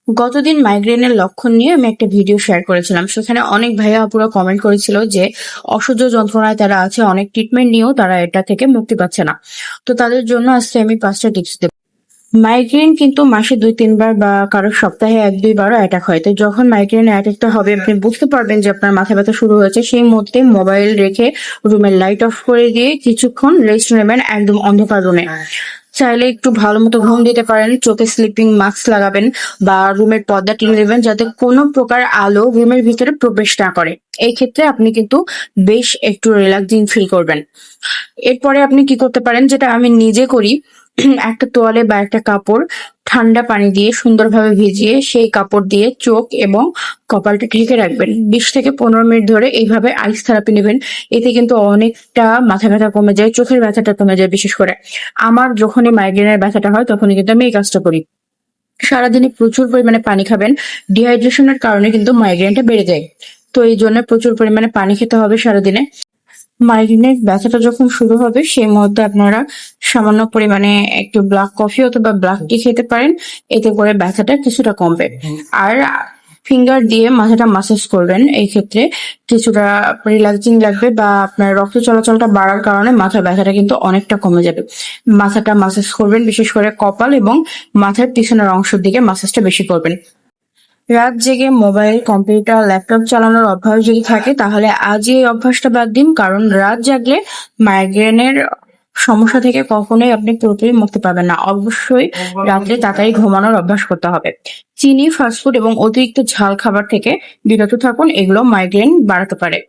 গতদিন মাইগ্রেনের লক্ষণ নিয়ে আমি একটা ভিডিও শেয়ার করেছিলাম। সেখানে অনেক ভাইয়া আপুরা কমেন্ট করেছিল যে অসহ্য যন্ত্রণায় তারা আছে, অনেক ট্রিটমেন্ট নিয়েও তারা এটা থেকে মুক্তি পাচ্ছে না। তো তাদের জন্য আজকে আমি 5টা টিপস দেব। মাইগ্রেন কিন্তু মাসে 2-3 বার বা কারো সপ্তাহে 1-2বারও অ্যাটাক হয়। তো যখন মাইগ্রেন অ্যাটাকটা হবে আপনি বুঝতে পারবেন যে আপনার মাথা ব্যথা শুরু হয়েছে, সেই মুহূর্তে মোবাইল রেখে রুমের লাইট অফ করে দিয়ে কিছুক্ষণ রেস্ট নেবেন একদম অন্ধকার রুমে। চাইলে একটু ভালো মতো ঘুম দিতে পারেন, চোখে স্লিপিং মাস্ক লাগাবেন বা রুমের পর্দা টেনে দেবেন যাতে কোনো প্রকার আলো রুমের ভিতরে প্রবেশ না করে। এই ক্ষেত্রে আপনি কিন্তু বেশ একটু রিল্যাক্সিং ফিল করবেন। এরপরে আপনি কি করতে পারেন, যেটা আমি নিজে করি, একটা তোয়ালে বা একটা কাপড় ঠান্ডা পানি দিয়ে সুন্দরভাবে ভিজিয়ে সেই কাপড় দিয়ে চোখ এবং কপালটা ঢেকে রাখবেন। 20 থেকে 15 মিনিট ধরে এইভাবে আইস থেরাপি নেবেন। এতে কিন্তু অনেকটা মাথা ব্যথা কমে যায়, চোখের ব্যথাটা কমে যায়। বিশেষ করে আমার যখনই মাইগ্রেনের ব্যথাটা হয় তখনই কিন্তু আমি এই কাজটা করি। সারাদিনে প্রচুর পরিমাণে পানি খাবেন। ডিহাইড্রেশনের কারণে কিন্তু মাইগ্রেনটা বেড়ে যায়। তো এই জন্য প্রচুর পরিমাণে পানি খেতে হবে সারাদিনে। মাইগ্রেনের ব্যথাটা যখন শুরু হবে সেই মুহূর্তে আপনারা সামান্য পরিমাণে একটু ব্ল্যাক কফি অথবা ব্ল্যাক টি খেতে পারেন। এতে করে ব্যথাটা কিছুটা কমবে। আর ফিঙ্গার দিয়ে মাথাটা মাসাজ করবেন। এই ক্ষেত্রে কিছুটা রিল্যাক্সিং লাগবে বা আপনার রক্ত চলাচলটা বাড়ার কারণে মাথার ব্যথাটা কিন্তু অনেকটা কমে যাবে। মাথাটা মাসাজ করবেন, বিশেষ করে কপাল এবং মাথার পিছনের অংশের দিকে মাসাজটা বেশি করবেন। রাত জেগে মোবাইল, কম্পিউটার, ল্যাপটপ চালানোর অভ্যাস যদি থাকে তাহলে আজই এই অভ্যাসটা বাদ দিন, কারণ রাত জাগলে মাইগ্রেনের সমস্যা থেকে কখনোই আপনি পুরোপুরি মুক্তি পাবেন না। অবশ্যই রাত্রে তাড়াতাড়ি ঘুমানোর অভ্যাস করতে হবে। চিনি, ফাস্টফুড এবং অতিরিক্ত ঝাল খাবার থেকে বিরত থাকুন, এগুলো মাইগ্রেন বাড়াতে পারে।